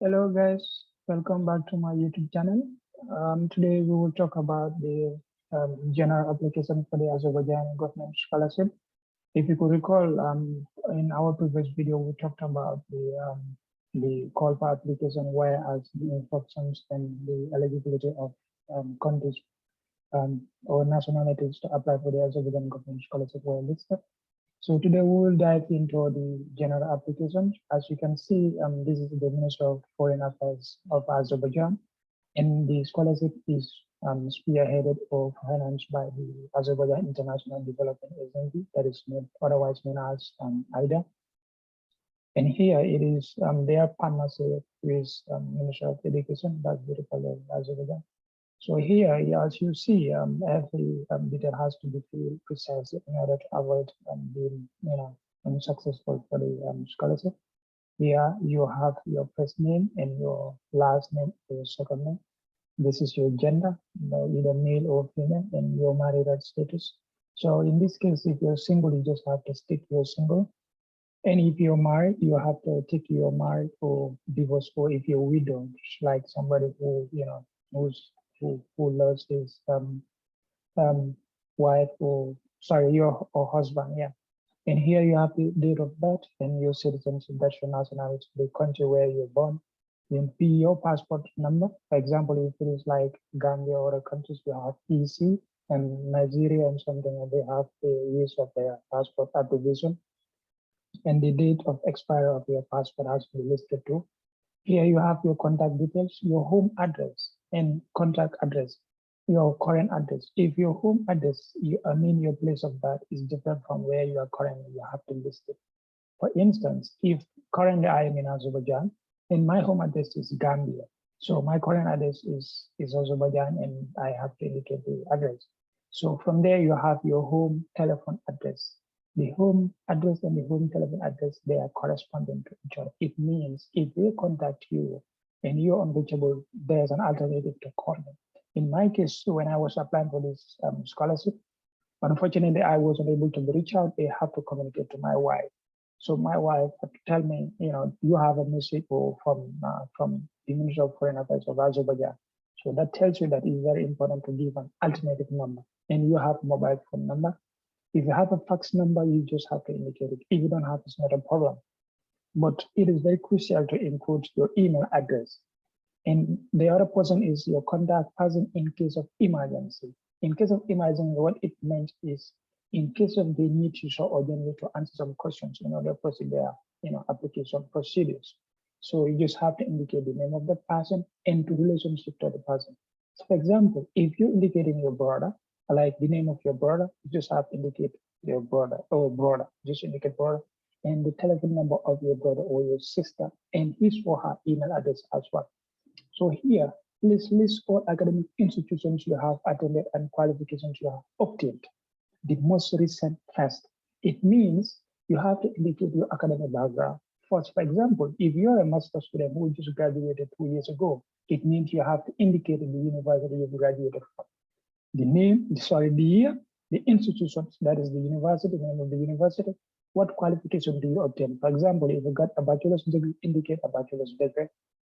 Hello guys, welcome back to my YouTube channel. Today we will talk about the general application for the Azerbaijan Government Scholarship. If you could recall, in our previous video we talked about the call for application, whereas the instructions and the eligibility of countries or nationalities to apply for the Azerbaijan Government Scholarship were listed. So today we will dive into the general applications. As you can see, this is the Minister of Foreign Affairs of Azerbaijan, and the scholarship is spearheaded or financed by the Azerbaijan International Development Agency, that is otherwise known as IDA. And here it is their partnership with Minister of Education, that's the Republic of Azerbaijan. So here, as you see, every detail has to be filled precisely in order to avoid being, unsuccessful for the scholarship. Here you have your first name and your last name or your second name. This is your gender, either male or female, and your marital status. So in this case, if you're single, you just have to stick your single. And if you're married, you have to tick you're married or divorced, or if you're widowed, like somebody who, who loves his wife or your husband, yeah. And here you have the date of birth and your citizenship, that's your nationality, the country where you're born. Then P, your passport number. For example, if it is like Gambia or other countries, you have EC, and Nigeria and something, and they have the use of their passport application. And the date of expiry of your passport has to be listed too. Here you have your contact details, your home address and contact address, your current address. If your home address, your place of birth is different from where you are currently, you have to list it. For instance, if currently I am in Azerbaijan and my home address is Gambia, so my current address is Azerbaijan and I have to indicate the address. So from there you have your home telephone address. The home address and the home telephone address, they are corresponding to each other. It means if they contact you and you're unreachable, there's an alternative to call them. In my case, when I was applying for this scholarship, unfortunately, I wasn't able to reach out. I have to communicate to my wife. So my wife had to tell me, you have a message from the Ministry of Foreign Affairs of Azerbaijan. So that tells you that it's very important to give an alternative number. And you have a mobile phone number. If you have a fax number, you just have to indicate it. If you don't have, it's not a problem. But it is very crucial to include your email address. And the other person is your contact person in case of emergency. In case of emergency, what it meant is in case of they need to show urgently to answer some questions in order to proceed their application procedures. So you just have to indicate the name of the person and the relationship to the person. So for example, if you're indicating your brother, like the name of your brother, you just have to indicate your brother or brother, just indicate brother and the telephone number of your brother or your sister and his or her email address as well. So here, please list all academic institutions you have attended and qualifications you have obtained. The most recent first. It means you have to indicate your academic background. First, for example, if you're a master's student who just graduated 2 years ago, it means you have to indicate in the university you graduated from. The name, the year, the institution, that is the university, the name of the university, what qualification do you obtain? For example, if you got a bachelor's degree, indicate a bachelor's degree.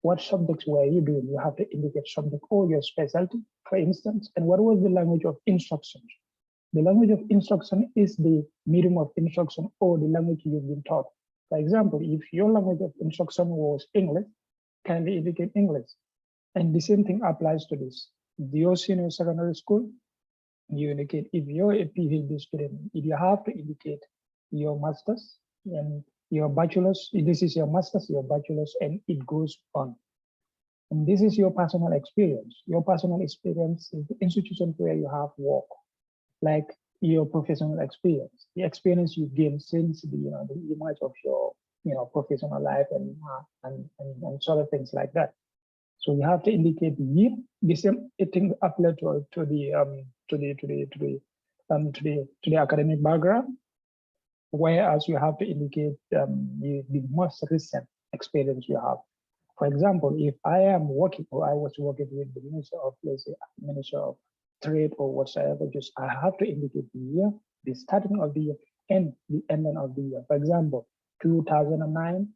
What subjects were you doing? You have to indicate subject or your specialty, for instance, and what was the language of instruction? The language of instruction is the medium of instruction or the language you've been taught. For example, if your language of instruction was English, kindly indicate English. And the same thing applies to this. Your senior secondary school, you indicate. If you're a PhD student, if you have to indicate your master's and your bachelor's, this is your master's, your bachelor's, and it goes on. And this is your personal experience. Your personal experience is the institution where you have worked, like your professional experience, the experience you gained since the image of your professional life and sort of things like that. So you have to indicate the year. The same thing applies to the academic background, whereas you have to indicate the most recent experience you have. For example, if I am working or I was working with the Minister of, let's say, Minister of Trade or whatsoever, just I have to indicate the year, the starting of the year, and the ending of the year. For example, 2009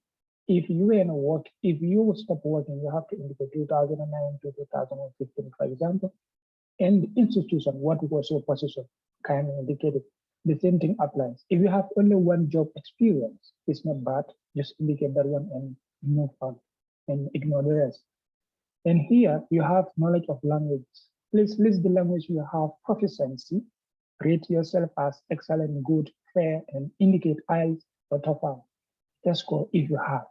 If you were in a work, if you stop working, you have to indicate 2009 to 2015, for example, and the institution, what was your position, kind of indicated. The same thing applies. If you have only one job experience, it's not bad. Just indicate that one and move on and ignore the rest. And here you have knowledge of languages. Please list the language you have proficiency. Rate yourself as excellent, good, fair, and indicate IELTS or TOEFL test score if you have.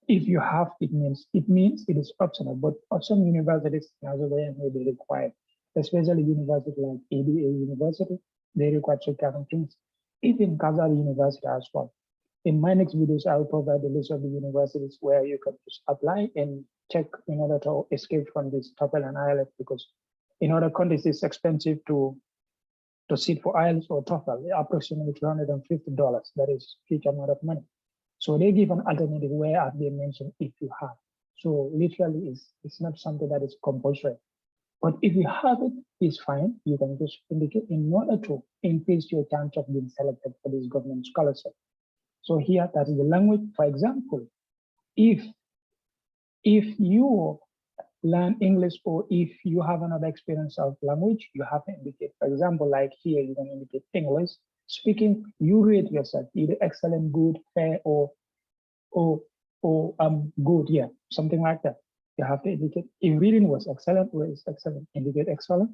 If you have, it means it is optional, but some universities in Azerbaijan may be required, especially universities like ADA University, they require check kind of things. Even Kazakh University as well. In my next videos, I will provide a list of the universities where you can just apply and check in order to escape from this TOEFL and IELTS, because in other countries it's expensive to sit for IELTS or TOEFL, approximately $250. That is a huge amount of money. So they give an alternative where, as they mentioned, if you have. So literally, it's not something that is compulsory. But if you have it, it's fine. You can just indicate in order to increase your chance of being selected for this government scholarship. So here, that is the language. For example, if you learn English or if you have another experience of language, you have to indicate. For example, like here, you can indicate English. Speaking, you rate yourself either excellent, good, fair, or good, yeah, something like that. You have to indicate. If reading was excellent, or is excellent, indicate excellent.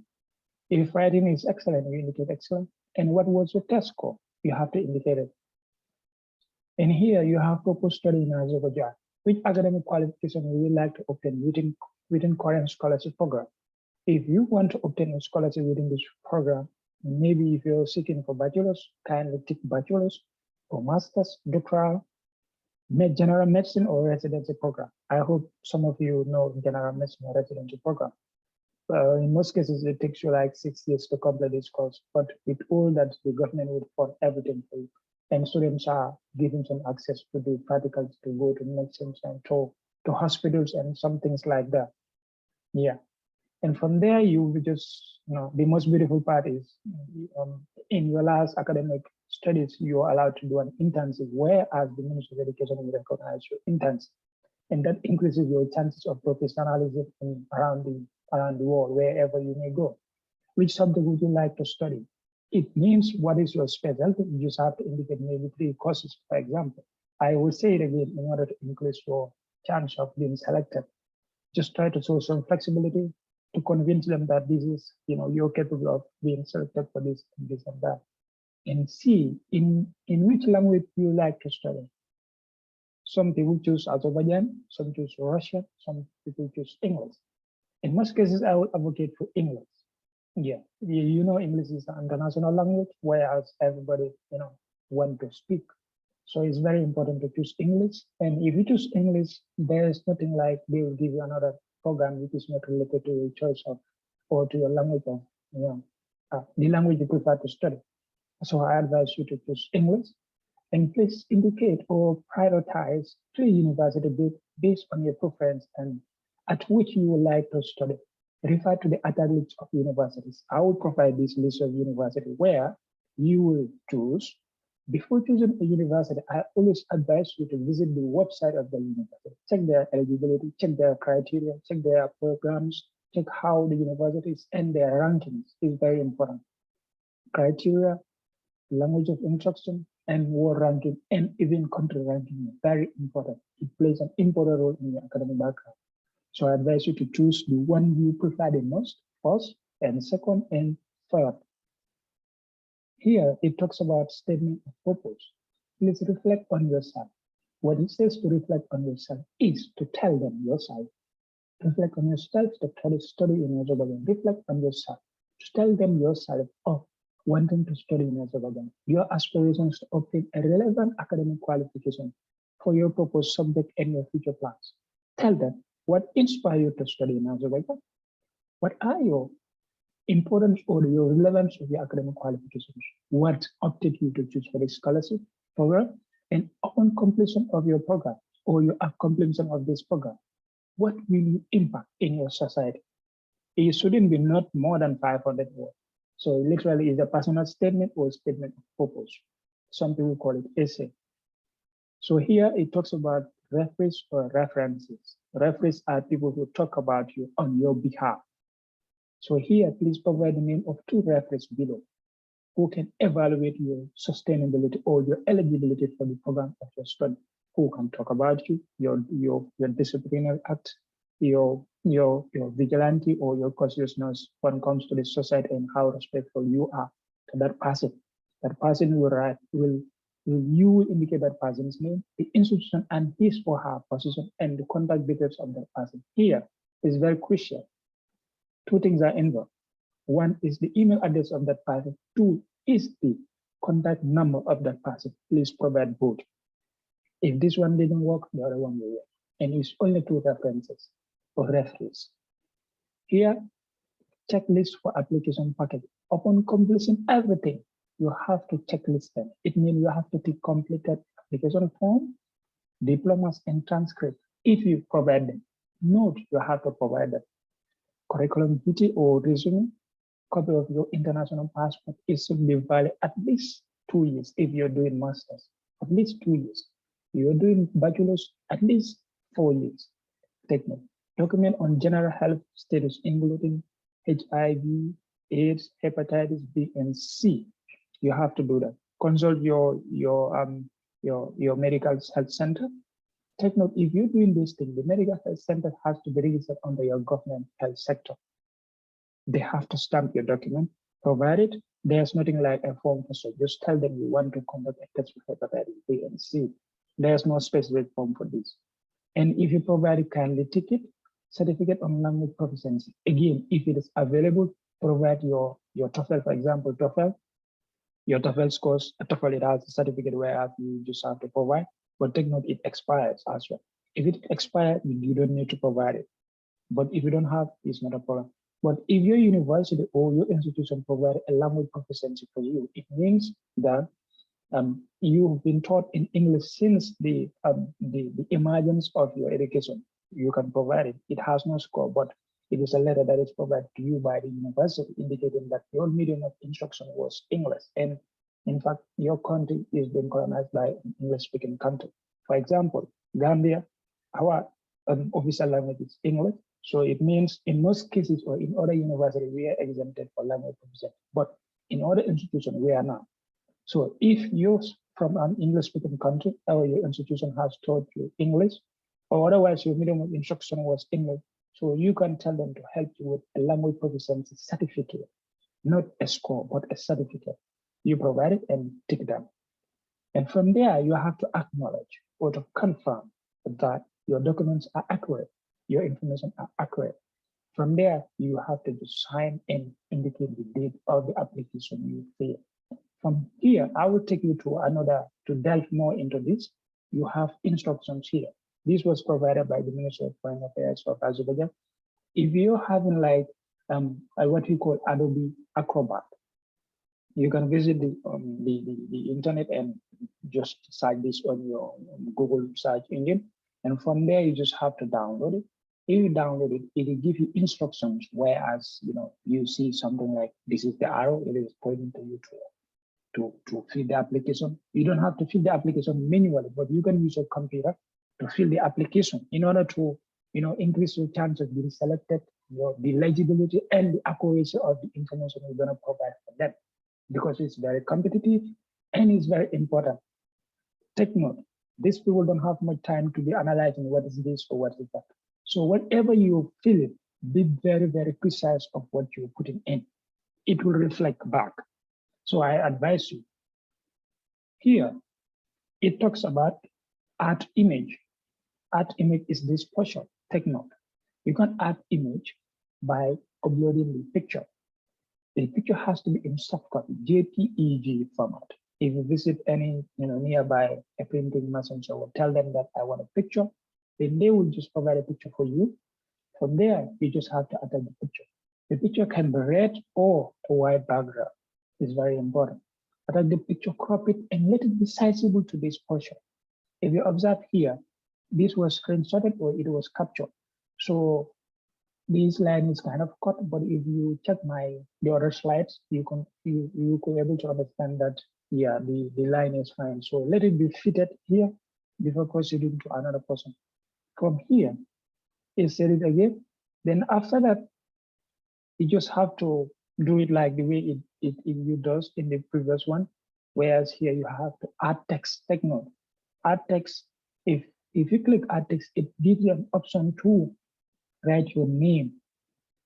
If writing is excellent, you indicate excellent. And what was your test score? You have to indicate it. And here you have proposed study in Azerbaijan. Which academic qualification would you like to obtain within current scholarship program? If you want to obtain a scholarship within this program, maybe if you're seeking for bachelor's, kindly tick bachelor's or master's, doctoral, general medicine or residency program. I hope some of you know general medicine or residency program. In most cases, it takes you like 6 years to complete this course, but with all that, the government will fund everything for you. And students are given some access to do practicals, to go to medicine and to hospitals and some things like that. Yeah. And from there, you will just, the most beautiful part is in your last academic studies, you are allowed to do an internship, whereas the Ministry of Education will recognize your internship. And that increases your chances of professionalism around the world, wherever you may go. Which subject would you like to study? It means what is your specialty? You just have to indicate maybe 3 courses, for example. I will say it again in order to increase your chance of being selected. Just try to show some flexibility to convince them that this is, you're capable of being selected for this and this and that. And see in which language you like to study. Some people choose Azerbaijan, some choose Russian, some people choose English. In most cases, I will advocate for English. Yeah, English is an international language, whereas everybody, want to speak. So it's very important to choose English. And if you choose English, there's nothing like they will give you another program which is not related to your choice of or to your language of the language you prefer to study. So I advise you to choose English, and please indicate or prioritize 3 universities based on your preference and at which you would like to study. Refer to the other list of universities. I will provide this list of universities where you will choose. Before choosing a university, I always advise you to visit the website of the university. Check their eligibility, check their criteria, check their programs, check how the universities and their rankings is very important. Criteria, language of instruction, and world ranking, and even country ranking is very important. It plays an important role in your academic background. So I advise you to choose the one you prefer the most, first, and second, and third. Here, it talks about statement of purpose. Please reflect on yourself. What it says to reflect on yourself is to tell them yourself. Reflect on yourself to study in Azerbaijan. Reflect on yourself to tell them yourself of wanting to study in Azerbaijan. Your aspirations to obtain a relevant academic qualification for your proposed subject and your future plans. Tell them what inspired you to study in Azerbaijan. What are your importance or your relevance of your academic qualifications? What opted you to choose for the scholarship program? And upon completion of your program or your completion of this program, what will you impact in your society? It shouldn't be not more than 500 words. So literally is a personal statement or statement of purpose. Some people call it essay. So here it talks about referees or references. Referees are people who talk about you on your behalf. So here, please provide the name of 2 referees below who can evaluate your sustainability or your eligibility for the program of your study, who can talk about you, your disciplinary act, your vigilante or your consciousness when it comes to the society and how respectful you are to that person. That person will write, you will indicate that person's name, the institution, and his or her position, and the contact details of that person. Here is very crucial. 2 things are involved. 1 is the email address of that person. 2 is the contact number of that person. Please provide both. If this one didn't work, the other one will work. And it's only 2 references or referees. Here, checklist for application package. Upon completing everything, you have to checklist them. It means you have to take completed application form, diplomas, and transcript. If you provide them, note you have to provide them. Curriculum vitae or resume, copy of your international passport. It should be valid at least 2 years if you're doing masters, at least 2 years. You're doing bachelor's, at least 4 years. Take note. Document on general health status, including HIV, AIDS, hepatitis B and C. You have to do that. Consult your medical health center. Take note, if you're doing this thing, the medical health center has to be registered under your government health sector. They have to stamp your document, provide it. There's nothing like a form for so. Just tell them you want to conduct a test for hepatitis B and C. There's no specific form for this. And if you provide a kindly ticket, certificate on language proficiency. Again, if it is available, provide your TOEFL, for example, TOEFL. Your TOEFL scores, TOEFL, it has a certificate where you just have to provide, but take note, it expires as well. If it expires, you don't need to provide it. But if you don't have, it's not a problem. But if your university or your institution provide a language proficiency for you, it means that you've been taught in English since the emergence of your education. You can provide it. It has no score, but it is a letter that is provided to you by the university indicating that your medium of instruction was English. And in fact, your country is being colonized by an English-speaking country. For example, Gambia, our official language is English. So it means in most cases or in other universities, we are exempted for language proficiency. But in other institutions, we are not. So if you're from an English-speaking country or your institution has taught you English, or otherwise your medium of instruction was English, so you can tell them to help you with a language proficiency certificate, not a score, but a certificate. You provide it and take it down. And from there, you have to acknowledge or to confirm that your documents are accurate, your information are accurate. From there, you have to just sign and indicate the date of the application you fill. From here, I will take you to delve more into this. You have instructions here. This was provided by the Ministry of Foreign Affairs of Azerbaijan. If you're having like what we call Adobe Acrobat, you can visit the internet and just search this on your Google search engine. And from there, you just have to download it. If you download it, it will give you instructions, whereas you see something like this is the arrow, it is pointing to you to fill the application. You don't have to fill the application manually, but you can use your computer to fill the application in order to increase your chance of being selected, the legibility and the accuracy of the information you're going to provide for them, because it's very competitive and it's very important. Take note, these people don't have much time to be analyzing what is this or what is that. So whatever you fill it, be very, very precise of what you're putting in. It will reflect back. So I advise you. Here, it talks about art image. Art image is this portion. Take note. You can add image by uploading the picture. The picture has to be in soft copy, JPEG format. If you visit any nearby a printing merchant, so tell them that I want a picture, then they will just provide a picture for you. From there, you just have to attach the picture. The picture can be red or a white background. It's very important. Attach the picture, crop it, and let it be sizable to this portion. If you observe here, this was screenshotted or it was captured. So this line is kind of cut, but if you check the other slides, you could be able to understand that the line is fine. So let it be fitted here before proceeding to another person. From here, you set it again. Then after that, you just have to do it like the way it does in the previous one. Whereas here you have to add text. Take note, add text. If you click add text, it gives you an option to write your name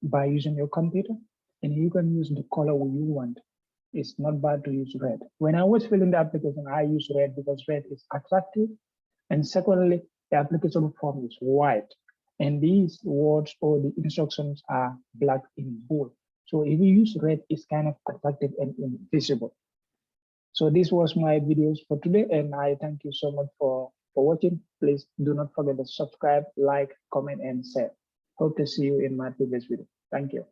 by using your computer, and you can use the color you want. It's not bad to use red. When I was filling the application, I use red because red is attractive. And secondly, the application form is white. And these words or the instructions are black in bold. So if you use red, it's kind of attractive and invisible. So this was my videos for today, and I thank you so much for watching. Please do not forget to subscribe, like, comment, and share. Hope to see you in my previous video. Thank you.